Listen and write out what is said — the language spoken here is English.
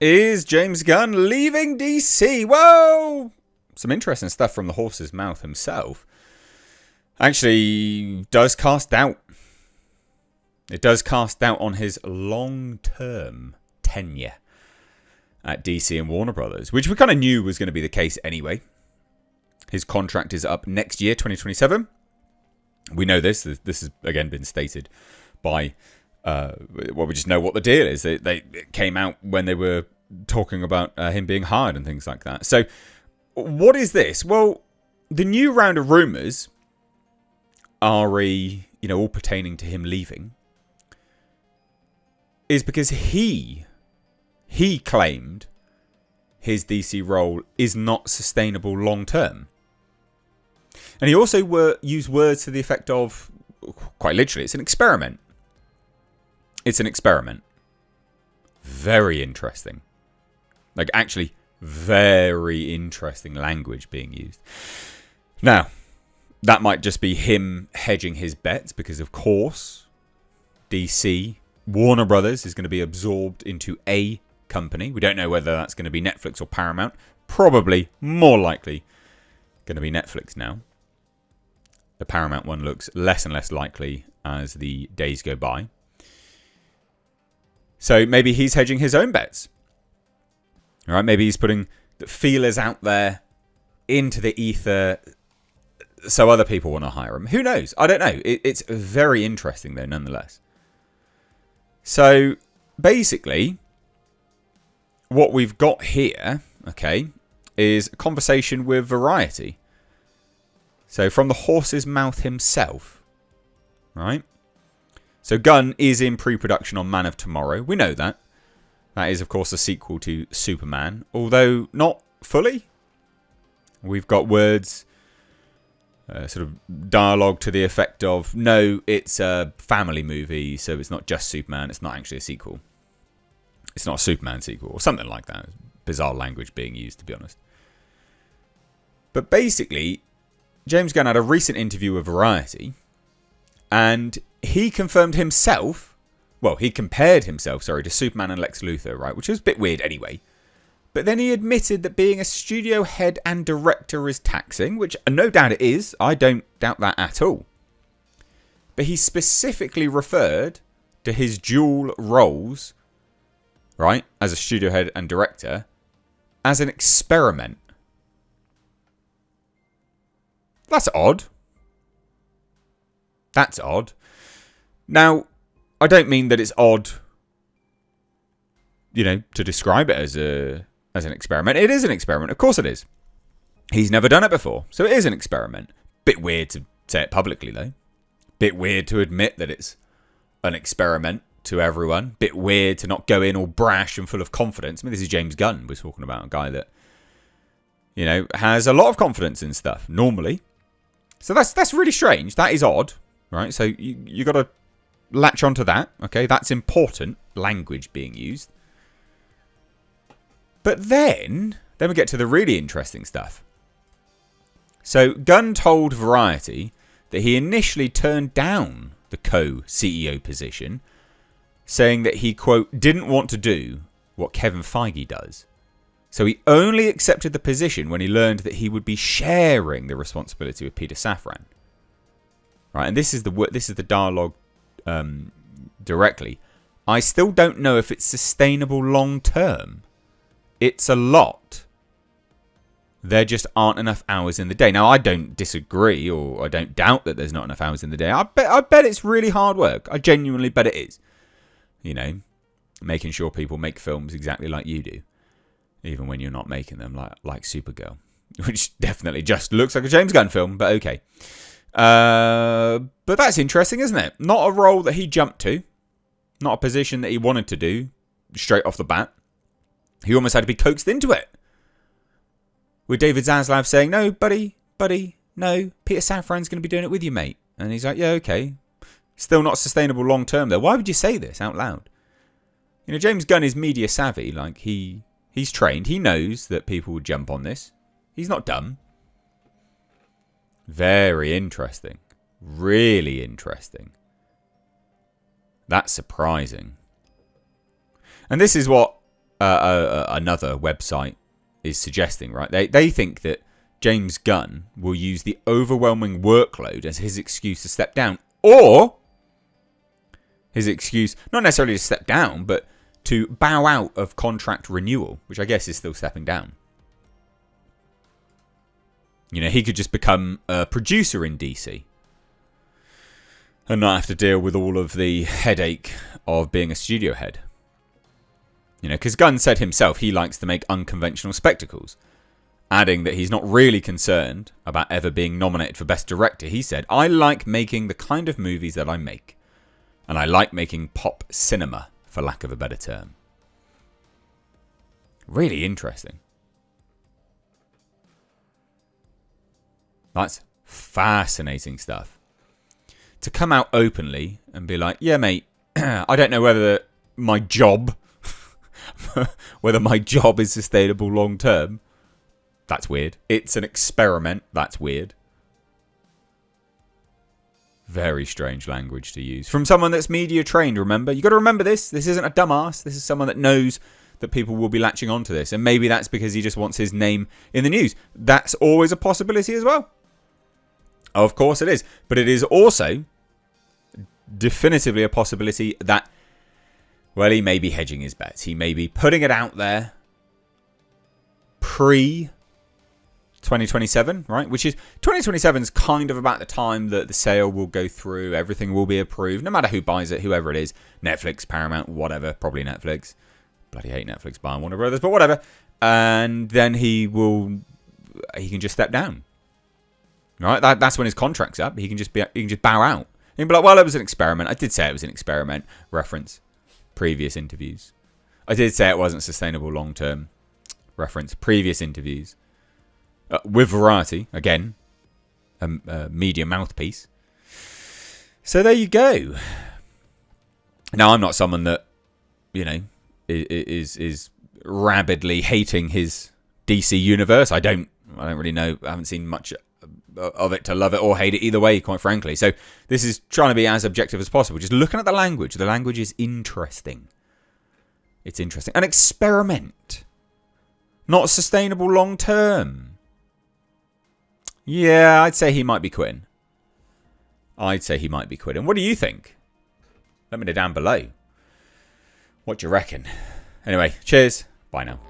is James Gunn leaving DC. Whoa! Some interesting stuff from the horse's mouth himself. Actually, does cast doubt. It does cast doubt on his long-term tenure at DC and Warner Brothers, which we kind of knew was going to be the case anyway. His contract is up next year, 2027. We know this. This has, again, been stated by... we just know what the deal is. It came out when they were talking about him being hired and things like that. So, what is this? Well, the new round of rumours are all pertaining to him leaving, is because he claimed his DC role is not sustainable long term. And he also used words to the effect of, quite literally, it's an experiment. It's an experiment. Very interesting. Like, actually, very interesting language being used. Now, that might just be him hedging his bets because, of course, DC, Warner Brothers is going to be absorbed into a company. We don't know whether that's going to be Netflix or Paramount. Probably, more likely, going to be Netflix now. The Paramount one looks less and less likely as the days go by. So maybe he's hedging his own bets. All right, maybe he's putting the feelers out there into the ether so other people want to hire him. Who knows? I don't know. It's very interesting, though, nonetheless. So basically, what we've got here, okay, is a conversation with Variety. So from the horse's mouth himself, right? So Gunn is in pre-production on Man of Tomorrow. We know that. That is, of course, a sequel to Superman, although not fully. We've got words, sort of dialogue to the effect of, no, it's a family movie, so it's not just Superman. It's not actually a sequel. It's not a Superman sequel, or something like that. Bizarre language being used, to be honest. But basically, James Gunn had a recent interview with Variety, and he confirmed himself, well, he compared himself, to Superman and Lex Luthor, right? Which was a bit weird anyway. But then he admitted that being a studio head and director is taxing, which no doubt it is. I don't doubt that at all. But he specifically referred to his dual roles, right, as a studio head and director, as an experiment. That's odd. That's odd. Now, I don't mean that it's odd, to describe it as an experiment. It is an experiment. Of course it is. He's never done it before, so it is an experiment. Bit weird to say it publicly, though. Bit weird to admit that it's an experiment to everyone. Bit weird to not go in all brash and full of confidence. I mean, this is James Gunn. We're talking about a guy that, has a lot of confidence in stuff, normally. So that's really strange. That is odd, right? So you got to latch onto that, okay? That's important language being used. But then we get to the really interesting stuff. So Gunn told Variety that he initially turned down the co-CEO position, saying that he, quote, didn't want to do what Kevin Feige does. So he only accepted the position when he learned that he would be sharing the responsibility with Peter Safran. Right, and this is the dialogue directly. I still don't know if it's sustainable long term. It's a lot. There just aren't enough hours in the day. Now, I don't disagree, or I don't doubt that there's not enough hours in the day. I bet it's really hard work. I genuinely bet it is. Making sure people make films exactly like you do, even when you're not making them, like Supergirl, which definitely just looks like a James Gunn film, but okay. But that's interesting, isn't it? Not a role that he jumped to, not a position that he wanted to do straight off the bat. He almost had to be coaxed into it. With David Zaslav saying, no, buddy, no, Peter Safran's going to be doing it with you, mate. And he's like, yeah, okay. Still not sustainable long term, though. Why would you say this out loud? James Gunn is media savvy. Like, he's trained. He knows that people would jump on this. He's not dumb. Very interesting. Really interesting. That's surprising. And this is what another website is suggesting, right? They think that James Gunn will use the overwhelming workload as his excuse to step down, or his excuse not necessarily to step down, but to bow out of contract renewal, which I guess is still stepping down. You know, he could just become a producer in DC and not have to deal with all of the headache of being a studio head. You know, because Gunn said himself he likes to make unconventional spectacles, adding that he's not really concerned about ever being nominated for Best Director. He said, "I like making the kind of movies that I make, and I like making pop cinema, for lack of a better term." Really interesting. That's fascinating stuff. To come out openly and be like, yeah, mate, I don't know whether my job is sustainable long term. That's weird. It's an experiment. That's weird. Very strange language to use. From someone that's media trained, remember? You got to remember this. This isn't a dumbass. This is someone that knows that people will be latching onto this. And maybe that's because he just wants his name in the news. That's always a possibility as well. Of course it is. But it is also definitively a possibility that, well, he may be hedging his bets. He may be putting it out there pre-2027, right? Which is, 2027 is kind of about the time that the sale will go through. Everything will be approved, no matter who buys it, whoever it is. Netflix, Paramount, whatever. Probably Netflix. Bloody hate Netflix buying Warner Brothers, but whatever. And then he can just step down. Right? That's when his contract's up. He can just bow out. He can be like, well, it was an experiment. I did say it was an experiment. Reference previous interviews. I did say it wasn't sustainable long term. Reference previous interviews. With Variety, again, a media mouthpiece. So there you go. Now, I'm not someone that, you know, is rabidly hating his DC universe. I don't really know. I haven't seen much of it to love it or hate it either way, quite frankly. So this is trying to be as objective as possible. Just looking at the language. The language is interesting. It's interesting. An experiment. Not sustainable long term. Yeah, I'd say he might be quitting. What do you think? Let me know down below. What do you reckon? Anyway, cheers. Bye now.